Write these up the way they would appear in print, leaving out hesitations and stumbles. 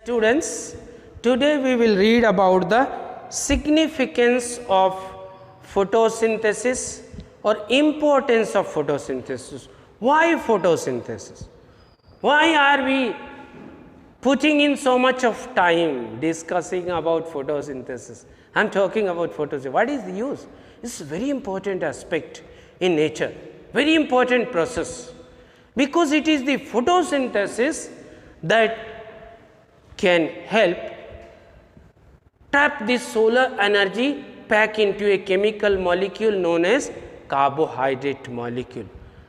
Students, today we will read about the significance of photosynthesis or importance of photosynthesis. Why photosynthesis? Why are we putting in so much of time discussing about photosynthesis? I am talking about photosynthesis. What is the use? It's a very important aspect in nature, very important process, because it is the photosynthesis that can help trap this solar energy back into a chemical molecule known as carbohydrate molecule,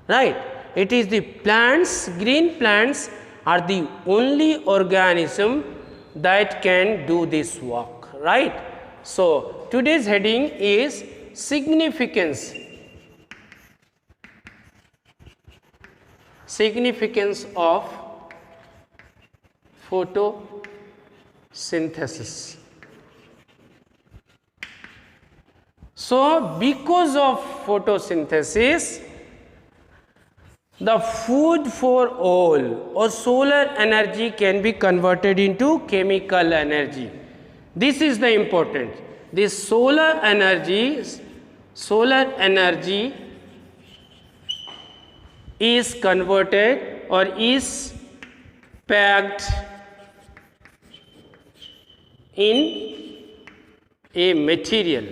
right. It is the plants, green plants are the only organism that can do this work, right. So, today's heading is significance of photosynthesis. So, because of photosynthesis, the food for all or solar energy can be converted into chemical energy. This is the important. This solar energy is converted or is packed in a material,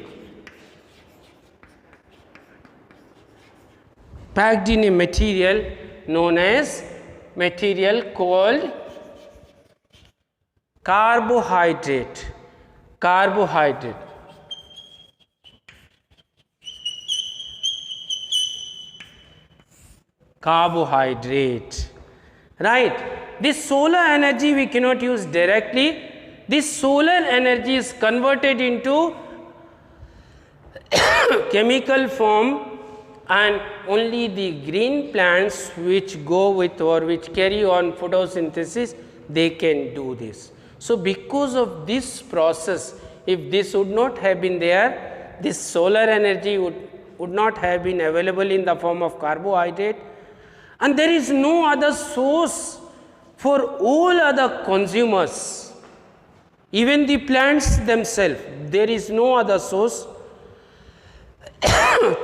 known as material called carbohydrate, right. This solar energy we cannot use directly. This solar energy is converted into chemical form, and only the green plants which go with or which carry on photosynthesis, they can do this. So, because of this process, if this would not have been there, this solar energy would not have been available in the form of carbohydrate, and there is no other source for all other consumers. Even the plants themselves, there is no other source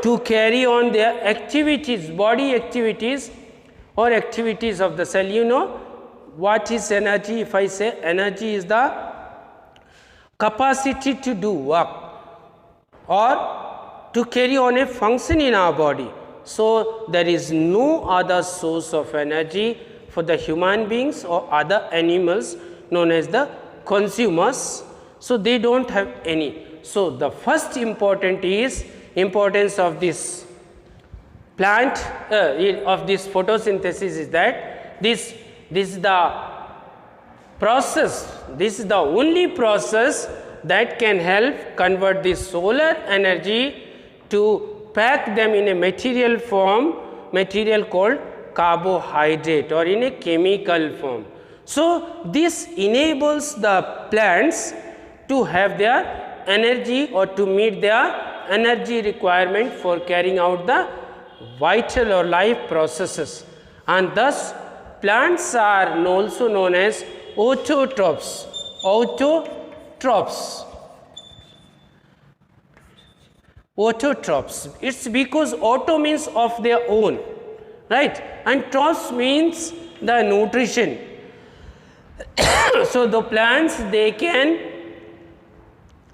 to carry on their activities, body activities or activities of the cell. You know what is energy? If I say energy is the capacity to do work or to carry on a function in our body. So, there is no other source of energy for the human beings or other animals known as the consumers. So, they do not have any. So, the first importance of this plant of this photosynthesis is that this is the process, this is the only process that can help convert this solar energy to pack them in a material form, material called carbohydrate or in a chemical form. So, this enables the plants to have their energy or to meet their energy requirement for carrying out the vital or life processes, and thus plants are also known as autotrophs. It's because auto means of their own, right, and troph means the nutrition. So, the plants, they can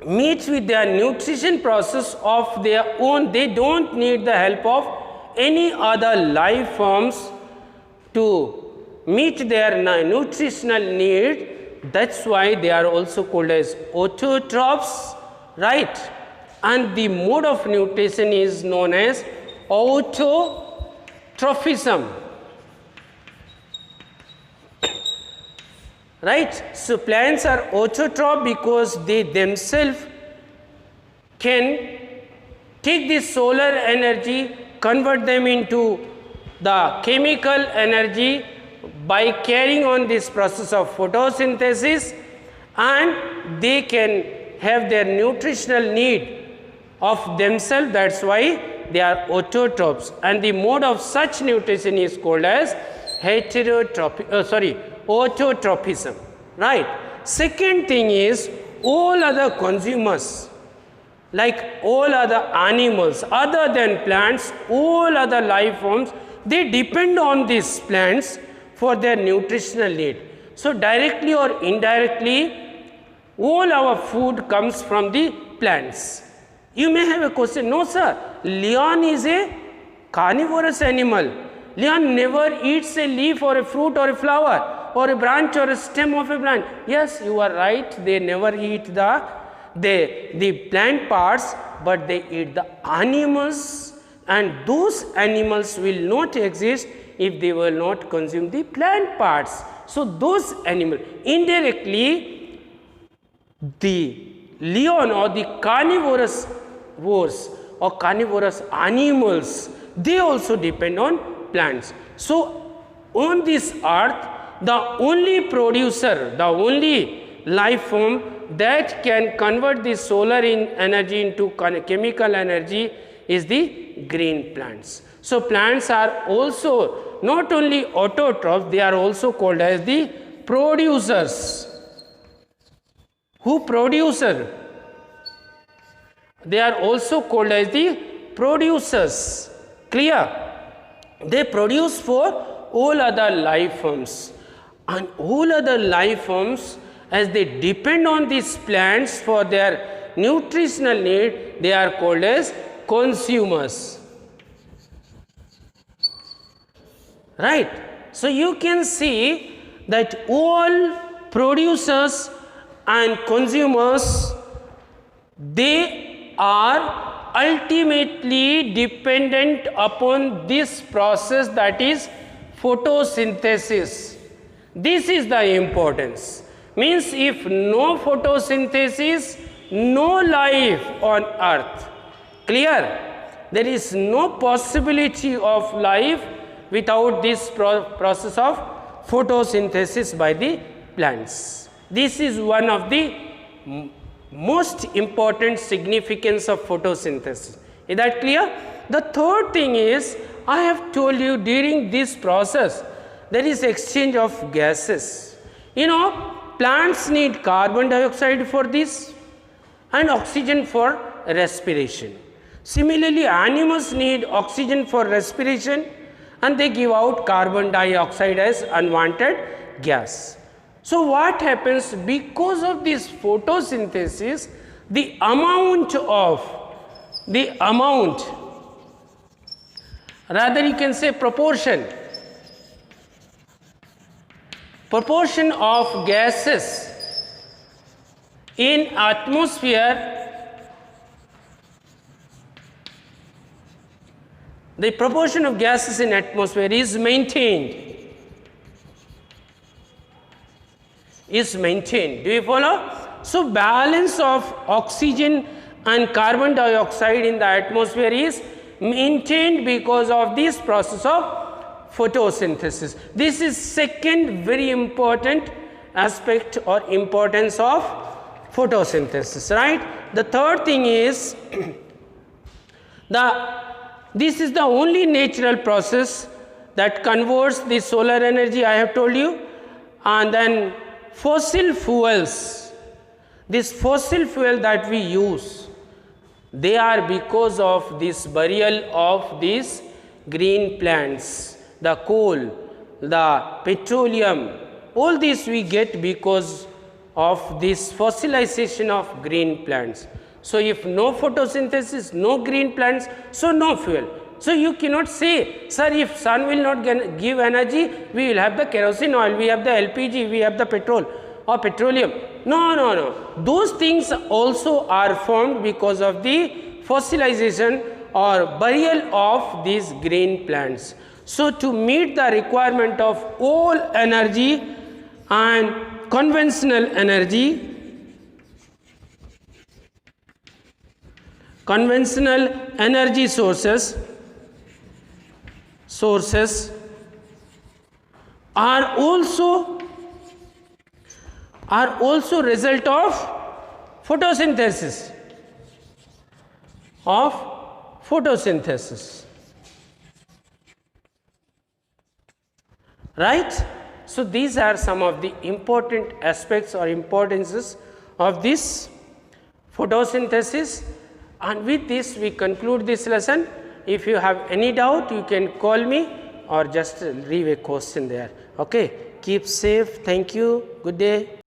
meet with their nutrition process of their own. They do not need the help of any other life forms to meet their nutritional need. That is why they are also called as autotrophs, right. And the mode of nutrition is known as autotrophism, right. So, plants are autotroph because they themselves can take this solar energy, convert them into the chemical energy by carrying on this process of photosynthesis, and they can have their nutritional need of themselves. That is why they are autotrophs, and the mode of such nutrition is called as autotrophism, right. Second thing is, all other consumers, like all other animals other than plants, all other life forms, they depend on these plants for their nutritional need. So directly or indirectly, all our food comes from the plants. You may have a question, no sir, lion is a carnivorous animal. Lion never eats a leaf or a fruit or a flower or a branch or a stem of a plant. Yes, you are right, they never eat the plant parts, but they eat the animals, and those animals will not exist if they will not consume the plant parts. So those animals, indirectly, the lion or the carnivorous or carnivorous animals, they also depend on plants. So on this earth, the only producer, the only life form that can convert the solar energy into chemical energy is the green plants. So plants are also not only autotrophs, they are also called as the producers. Who producer? They are also called as the producers. Clear? They produce for all other life forms, and all other life forms, as they depend on these plants for their nutritional need, they are called as consumers. Right? So you can see that all producers and consumers, they are ultimately dependent upon this process, that is photosynthesis. This is the importance. Means if no photosynthesis, no life on earth. Clear? There is no possibility of life without this process of photosynthesis by the plants. This is one of the most important significance of photosynthesis. Is that clear? The third thing is, I have told you, during this process there is exchange of gases. You know, plants need carbon dioxide for this and oxygen for respiration. Similarly, animals need oxygen for respiration and they give out carbon dioxide as unwanted gas. So what happens, because of this photosynthesis, the amount, rather you can say proportion of gases in atmosphere, the proportion of gases in atmosphere is maintained. Do you follow? So balance of oxygen and carbon dioxide in the atmosphere is maintained because of this process of photosynthesis. This is second very important aspect or importance of photosynthesis, right? The third thing is this is the only natural process that converts the solar energy, I have told you. And then fossil fuels, this fossil fuel that we use, they are because of this burial of these green plants, the coal, the petroleum, all this we get because of this fossilization of green plants. So if no photosynthesis, no green plants, so no fuel. So you cannot say, sir, if sun will not give energy, we will have the kerosene oil, we have the LPG, we have the petrol or petroleum. No. Those things also are formed because of the fossilization or burial of these green plants. So to meet the requirement of all energy and conventional energy, sources are also result of photosynthesis. Right? So, these are some of the important aspects or importances of this photosynthesis, and with this we conclude this lesson. If you have any doubt, you can call me or just leave a question there. Okay. Keep safe. Thank you. Good day.